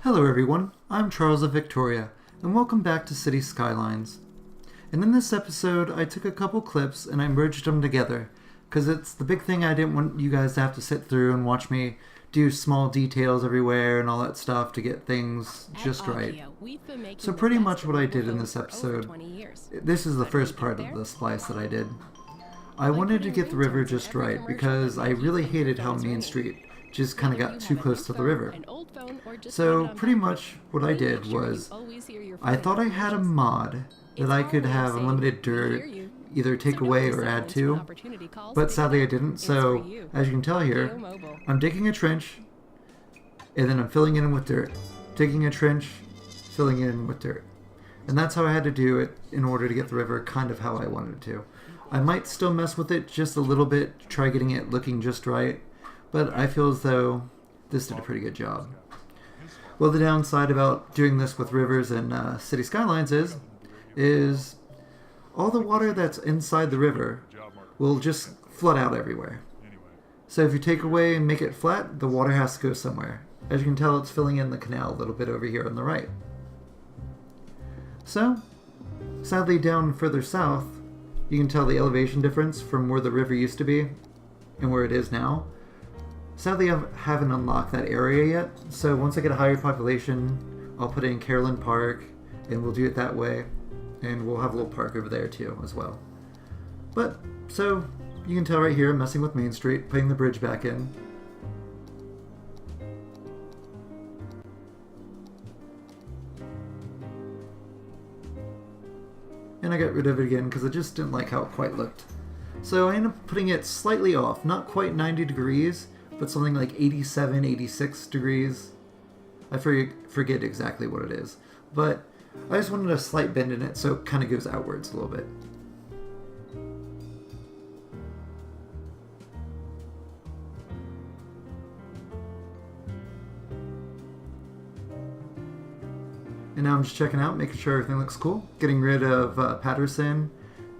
Hello everyone, I'm Charles of Victoria, and welcome back to City Skylines. And in this episode, I took a couple clips and I merged them together, because it's the big thing I didn't want you guys to have to sit through and watch me do small details everywhere and all that stuff to get things just right. So pretty much what I did in this episode, this is the first part of the splice that I did. I wanted to get the river just right because I really hated how Main Street just kind of got too close to the river. So pretty much what I did was I thought I had a mod that I could have unlimited dirt either take away or add to, but sadly I didn't. So as you can tell here, I'm digging a trench and then I'm filling it in with dirt, digging a trench, filling it in with dirt, and that's how I had to do it in order to get the river kind of how I wanted it to. I might still mess with it just a little bit to try getting it looking just right, but I feel as though this did a pretty good job. Well, the downside about doing this with rivers and City Skylines is all the water that's inside the river will just flood out everywhere. So if you take away and make it flat, the water has to go somewhere. As you can tell, it's filling in the canal a little bit over here on the right. So, sadly down further south, you can tell the elevation difference from where the river used to be and where it is now. Sadly, I haven't unlocked that area yet, so once I get a higher population, I'll put it in Carolyn Park, and we'll do it that way, and we'll have a little park over there too, as well. But, so, you can tell right here, I'm messing with Main Street, putting the bridge back in. And I got rid of it again, because I just didn't like how it quite looked. So I ended up putting it slightly off, not quite 90 degrees, but something like 87, 86 degrees. I forget exactly what it is. But I just wanted a slight bend in it so it kind of goes outwards a little bit. And now I'm just checking out, making sure everything looks cool. Getting rid of Patterson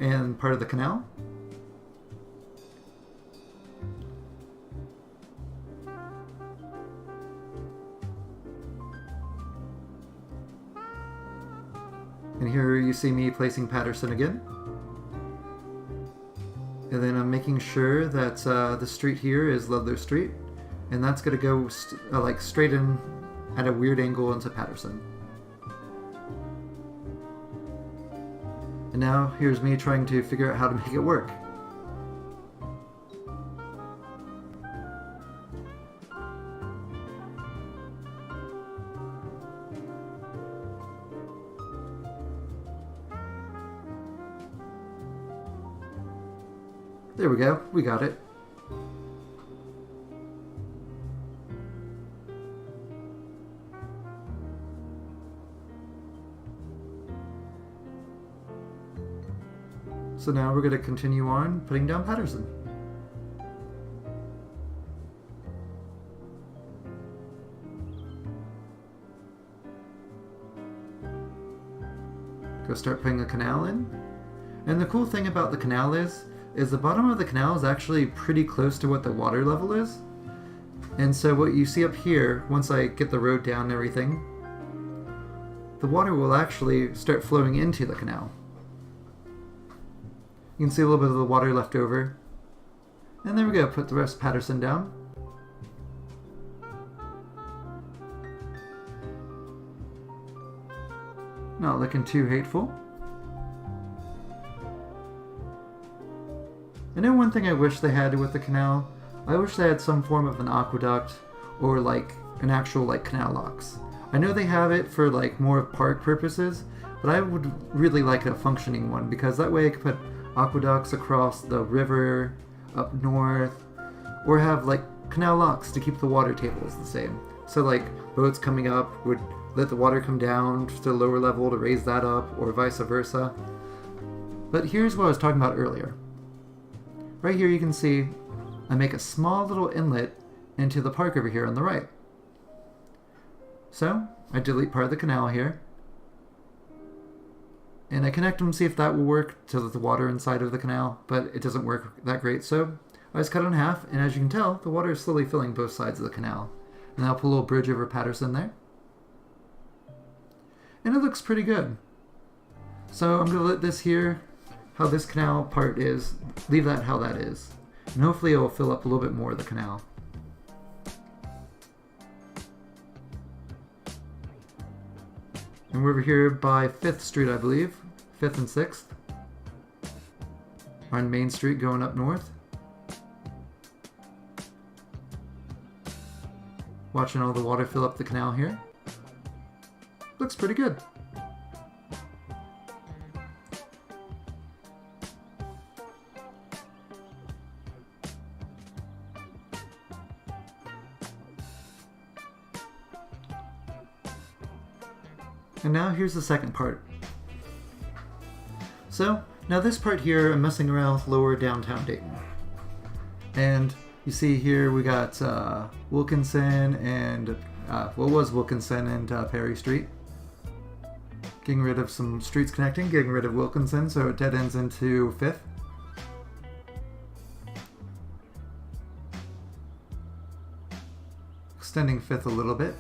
and part of the canal. And here you see me placing Patterson again. And then I'm making sure that the street here is Ludlow Street. And that's going to go like straight in at a weird angle into Patterson. And now here's me trying to figure out how to make it work. There we go, we got it. So now we're going to continue on putting down Patterson. Go start putting the canal in. And the cool thing about the canal is the bottom of the canal is actually pretty close to what the water level is. And so what you see up here, once I get the road down and everything, the water will actually start flowing into the canal. You can see a little bit of the water left over. And there we go, put the rest of Patterson down. Not looking too hateful. I know one thing I wish they had with the canal, I wish they had some form of an aqueduct or like an actual like canal locks. I know they have it for like more park purposes, but I would really like a functioning one because that way I could put aqueducts across the river up north, or have like canal locks to keep the water tables the same. So like boats coming up would let the water come down to a lower level to raise that up, or vice versa. But here's what I was talking about earlier. Right here you can see I make a small little inlet into the park over here on the right. So I delete part of the canal here. And I connect them, see if that will work to the water inside of the canal, but it doesn't work that great. So I just cut it in half, and as you can tell, the water is slowly filling both sides of the canal. And I'll put a little bridge over Patterson there. and it looks pretty good. So I'm going to let this here, how this canal part is, leave that how that is. And hopefully it will fill up a little bit more of the canal. And we're over here by 5th Street, I believe. 5th and 6th. On Main Street going up north. Watching all the water fill up the canal here. Looks pretty good. And now here's the second part. So, now this part here, I'm messing around with lower downtown Dayton. And you see here we got Wilkinson and, what was Wilkinson and Perry Street. Getting rid of some streets connecting, getting rid of Wilkinson, so it dead ends into 5th. Extending 5th a little bit.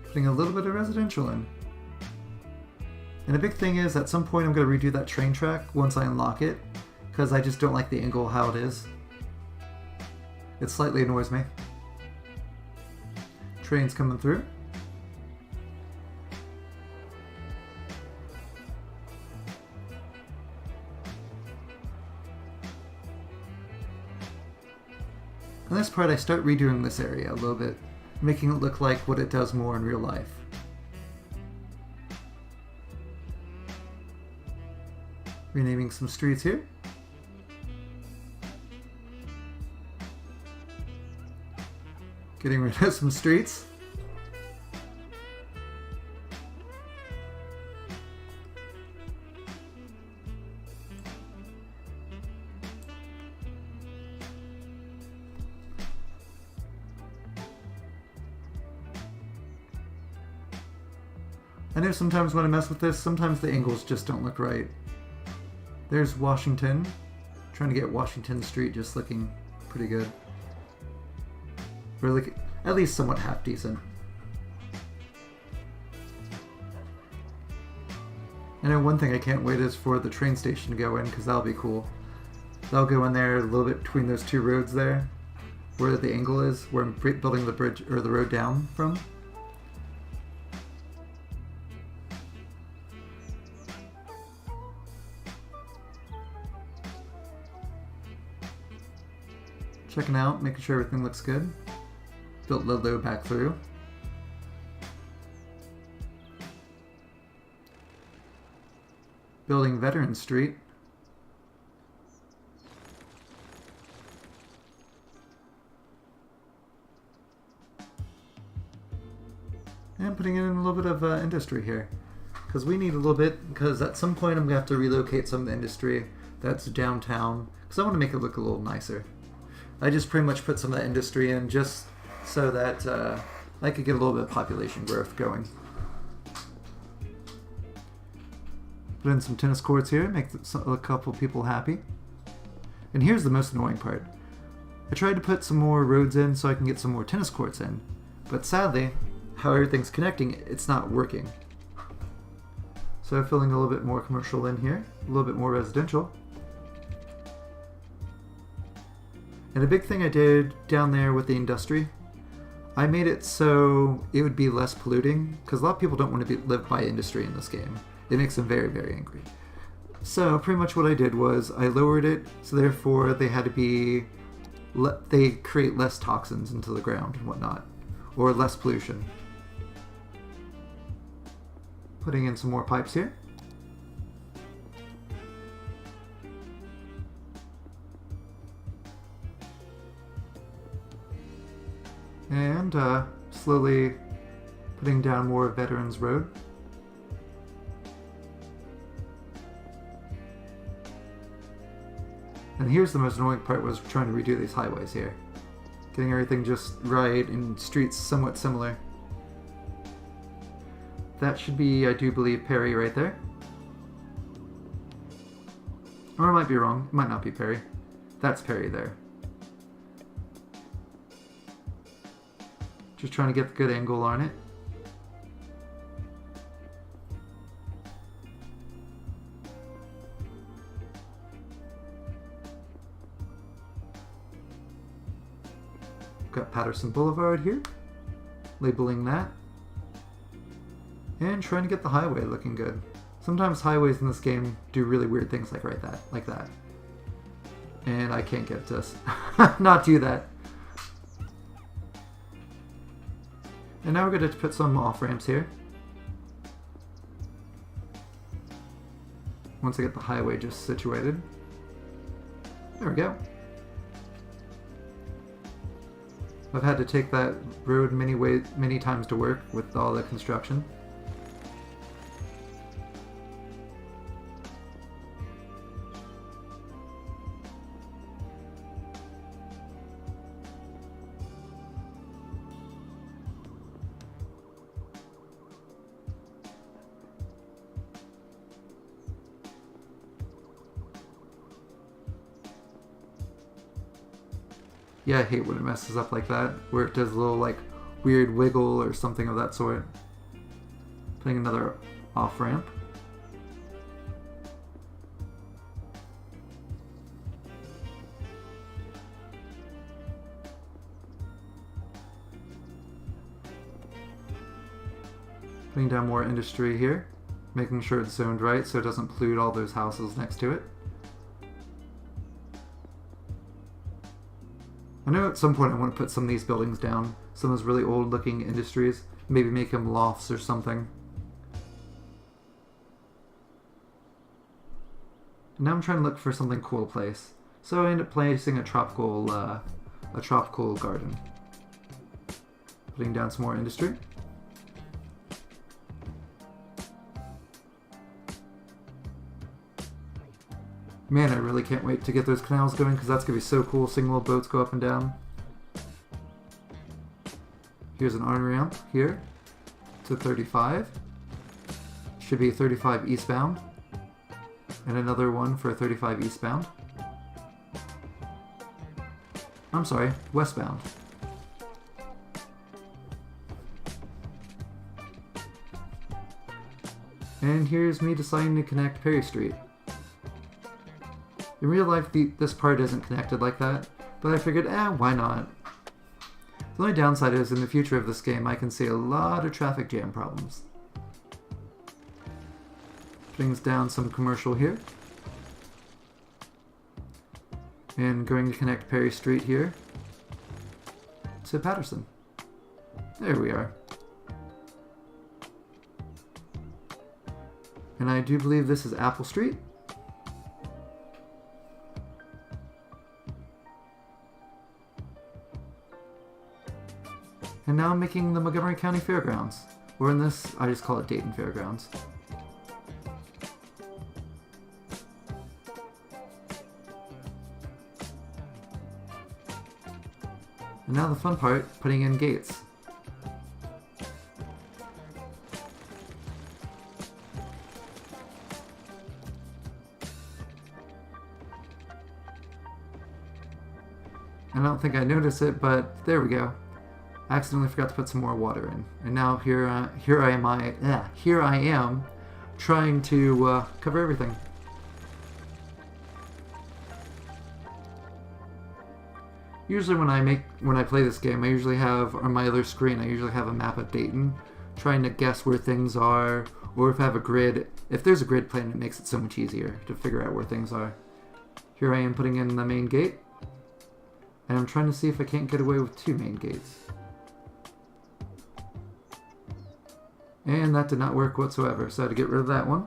Putting a little bit of residential in. And the big thing is, at some point I'm going to redo that train track once I unlock it, because I just don't like the angle how it is. It slightly annoys me. Trains coming through. On this part I start redoing this area a little bit, making it look like what it does more in real life. Renaming some streets here. Getting rid of some streets. I know sometimes when I mess with this, sometimes the angles just don't look right. There's Washington. Trying to get Washington Street just looking pretty good. Or like, at least somewhat half decent. I know one thing I can't wait is for the train station to go in, because that'll be cool. That'll go in there a little bit between those two roads there, where the angle is, where I'm building the bridge or the road down from. Checking out, making sure everything looks good. Built Ludlow back through. Building Veteran Street. And putting in a little bit of industry here. Because we need a little bit, because at some point I'm going to have to relocate some of the industry that's downtown. Because I want to make it look a little nicer. I just pretty much put some of that industry in just so that I could get a little bit of population growth going. Put in some tennis courts here, make a couple people happy. And here's the most annoying part. I tried to put some more roads in so I can get some more tennis courts in, but sadly, how everything's connecting, it's not working. So filling a little bit more commercial in here, a little bit more residential. And a big thing I did down there with the industry, I made it so it would be less polluting, because a lot of people don't want to live by industry in this game. It makes them very, very angry. So pretty much what I did was I lowered it, so therefore they had to be, they create less toxins into the ground and whatnot, or less pollution. Putting in some more pipes here. And slowly putting down more Veterans Road. And here's the most annoying part, was trying to redo these highways here. Getting everything just right and streets somewhat similar. That should be, I do believe, Perry right there. Or I might be wrong. It might not be Perry. That's Perry there. Just trying to get the good angle on it. Got Patterson Boulevard here. Labeling that. And trying to get the highway looking good. Sometimes highways in this game do really weird things like that. And I can't get this. Not do that. And now we're going to put some off-ramps here. Once I get the highway just situated. There we go. I've had to take that road many times to work with all the construction. Yeah, I hate when it messes up like that, where it does a little like weird wiggle or something of that sort. Putting another off-ramp. Putting down more industry here, making sure it's zoned right so it doesn't pollute all those houses next to it. I know at some point I want to put some of these buildings down, some of those really old looking industries, maybe make them lofts or something. And now I'm trying to look for something cool to place. So I end up placing a tropical garden. Putting down some more industry. Man, I really can't wait to get those canals going because that's going to be so cool seeing little boats go up and down. Here's an on-ramp here to 35. Should be 35 eastbound. And another one for 35 eastbound. I'm sorry, westbound. And here's me deciding to connect Perry Street. In real life, this part isn't connected like that, but I figured, why not? The only downside is, in the future of this game, I can see a lot of traffic jam problems. Brings down some commercial here. And going to connect Perry Street here to Patterson. There we are. And I do believe this is Apple Street. And now I'm making the Montgomery County Fairgrounds. Or in this, I just call it Dayton Fairgrounds. And now the fun part, putting in gates. And I don't think I noticed it, but there we go. I accidentally forgot to put some more water in, and now here I am trying to cover everything. Usually when I play this game, I usually have on my other screen a map of Dayton, trying to guess where things are, or if I have a grid. If there's a grid plan, it makes it so much easier to figure out where things are. Here I am putting in the main gate, and I'm trying to see if I can't get away with 2 main gates. And that did not work whatsoever, so I had to get rid of that one.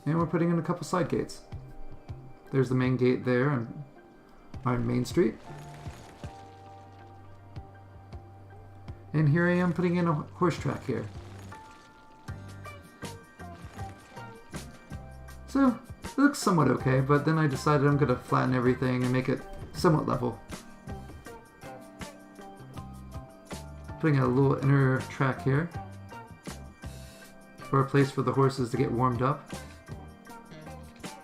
And we're putting in a couple side gates. There's the main gate there on Main Street. And here I am putting in a horse track here. So, it looks somewhat okay, but then I decided I'm going to flatten everything and make it somewhat level. Putting a little inner track here for a place for the horses to get warmed up.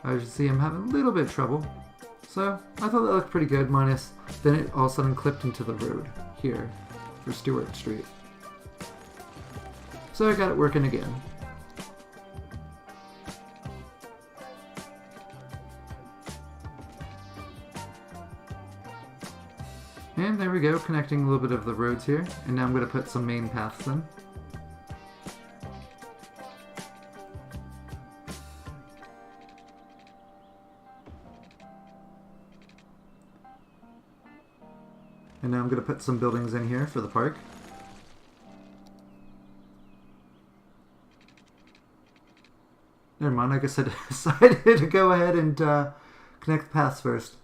As you see, I'm having a little bit of trouble, So I thought that looked pretty good, minus then it all of a sudden clipped into the road here for Stewart Street. So I got it working again. And there we go, connecting a little bit of the roads here. And now I'm going to put some main paths in. And now I'm going to put some buildings in here for the park. Never mind, I guess I decided to go ahead and connect the paths first.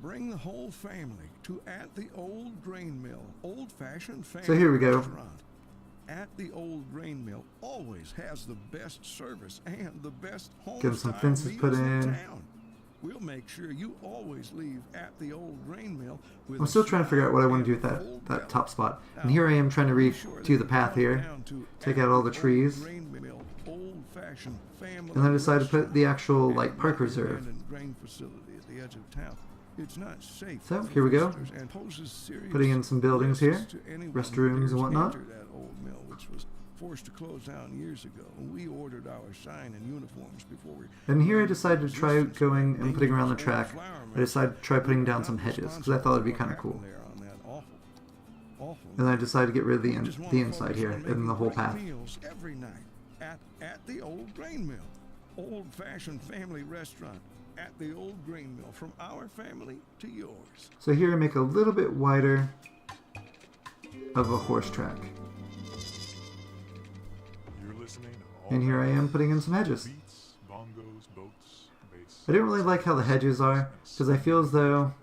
Bring the whole family to At the Old Grain Mill, old-fashioned family. So here we go. Restaurant. At the Old Grain Mill always has the best service and the best home. Get some fences put in. Town. We'll make sure you always leave At the Old Grain Mill with I'm still trying to figure out what I want to do with that top spot. And here I am trying to redo the path here. Take out all the trees. And then I decided to put the actual like park reserve. So here we go. Putting in some buildings here, restrooms and whatnot. Forced to close down years ago. We ordered our sign and uniforms before we... And here I decided to try going and putting around the track. I decided to try putting down some hedges because I thought it'd be kind of cool. And I decided to get rid of the inside here and the whole path. Every night at the Old Grain Mill, old-fashioned family restaurant. At the Old Grain Mill, from our family to yours. So here I make a little bit wider of a horse track. And here I am putting in some hedges. I didn't really like how the hedges are, because I feel as though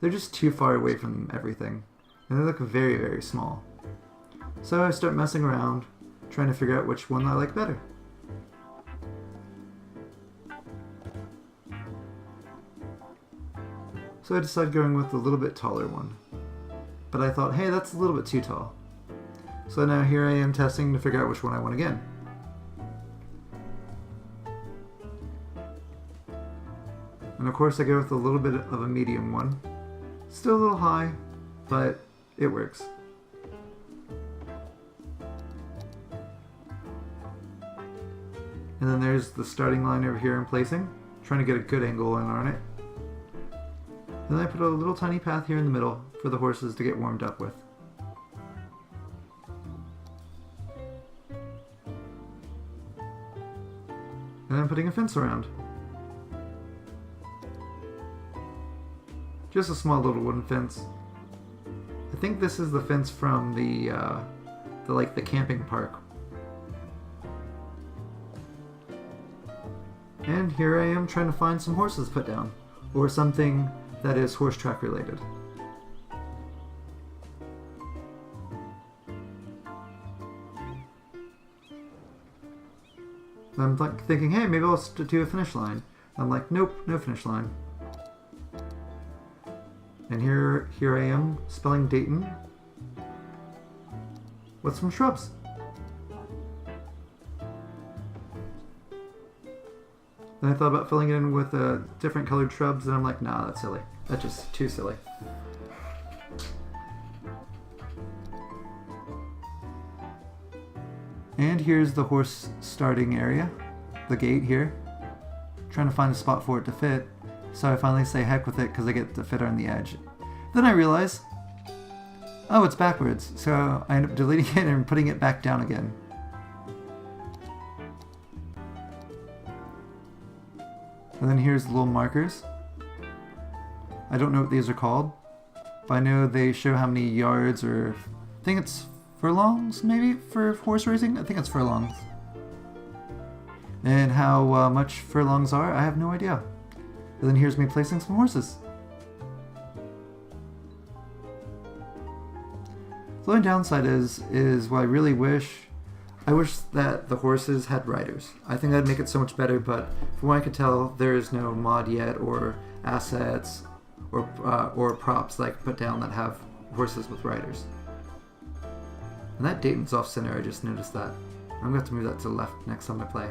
they're just too far away from everything. And they look very, very small. So I start messing around, trying to figure out which one I like better. So I decided going with the little bit taller one. But I thought, hey, that's a little bit too tall. So now here I am testing to figure out which one I want again. And of course I go with a little bit of a medium one. Still a little high, but it works. And then there's the starting line over here I'm placing. Trying to get a good angle in on it. And then I put a little tiny path here in the middle for the horses to get warmed up with. And I'm putting a fence around. Just a small little wooden fence. I think this is the fence from the camping park. And here I am trying to find some horses to put down, or something that is horse track related. And I'm like thinking, hey, maybe I'll do a finish line. I'm like, nope, no finish line. And here I am spelling Dayton with some shrubs. Then I thought about filling it in with different colored shrubs, and I'm like, nah, that's silly. That's just too silly. And here's the horse starting area, the gate here. Trying to find a spot for it to fit, so I finally say heck with it because I get to fit on the edge. Then I realize, oh, it's backwards, so I end up deleting it and putting it back down again. And then here's the little markers. I don't know what these are called, but I know they show how many yards, or I think it's furlongs maybe for horse racing. I think it's furlongs. And how much furlongs are, I have no idea. And then here's me placing some horses. The only downside is what I really wish. I wish that the horses had riders. I think that'd make it so much better, but from what I could tell, there is no mod yet, or assets, or props that I could put down that have horses with riders. And that Dayton's off center, I just noticed that. I'm going to have to move that to the left next time I play.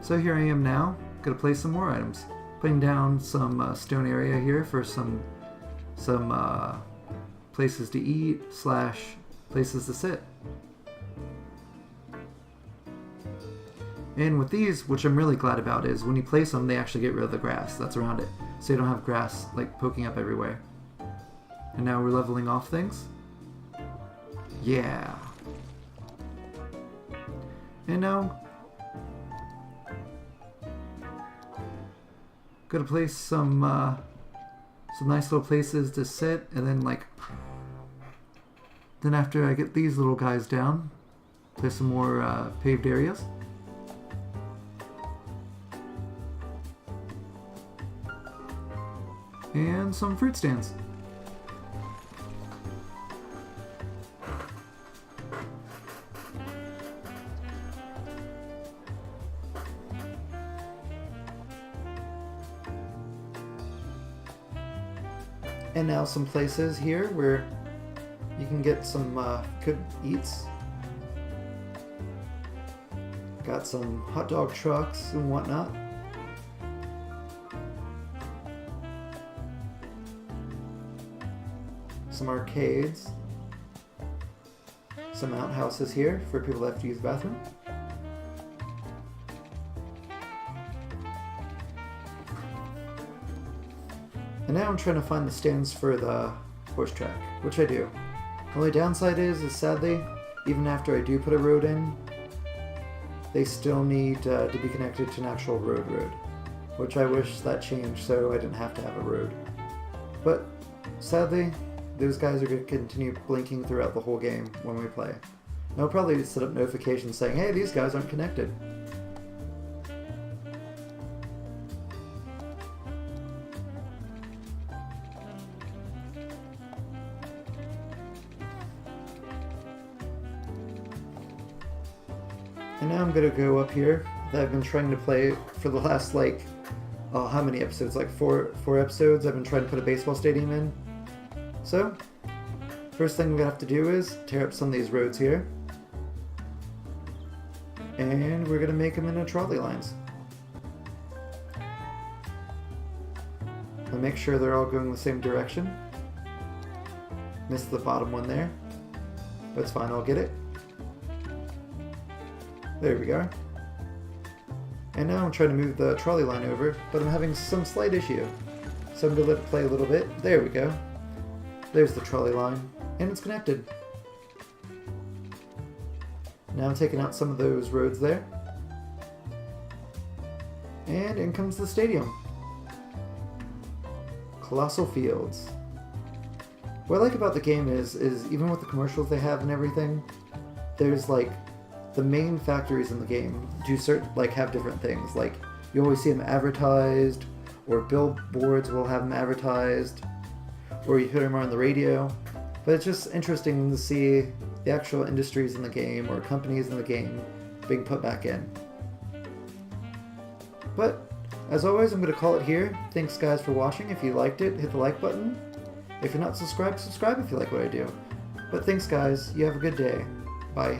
So here I am now, gonna place some more items. Putting down some stone area here for some places to eat / places to sit. And with these, which I'm really glad about, is when you place them, they actually get rid of the grass that's around it. So you don't have grass like poking up everywhere. And now we're leveling off things. Yeah. And now, gotta place some nice little places to sit, and then after I get these little guys down, place some more paved areas. And some fruit stands. And now some places here where you can get some good eats. Got some hot dog trucks and whatnot. Some arcades. Some outhouses here for people that have to use the bathroom. And now I'm trying to find the stands for the horse track, which I do. The only downside is sadly, even after I do put a road in, they still need to be connected to an actual road, which I wish that changed so I didn't have to have a road. But sadly, those guys are going to continue blinking throughout the whole game when we play. And I'll probably set up notifications saying, hey, these guys aren't connected. And now I'm going to go up here. I've been trying to play for the last, how many episodes? Like four episodes I've been trying to put a baseball stadium in. So, first thing we're going to have to do is tear up some of these roads here. And we're going to make them into trolley lines. And make sure they're all going the same direction. Missed the bottom one there. But it's fine, I'll get it. There we go. And now I'm trying to move the trolley line over, but I'm having some slight issue. So I'm going to let it play a little bit. There we go. There's the trolley line, and it's connected. Now I'm taking out some of those roads there. And in comes the stadium. Colossal Fields. What I like about the game is even with the commercials they have and everything, there's the main factories in the game have different things. Like you always see them advertised, or billboards will have them advertised, or you hear them on the radio. But it's just interesting to see the actual industries in the game or companies in the game being put back in. But as always, I'm going to call it here. Thanks guys for watching. If you liked it, hit the like button. If you're not subscribed, subscribe if you like what I do. But thanks guys. You have a good day. Bye.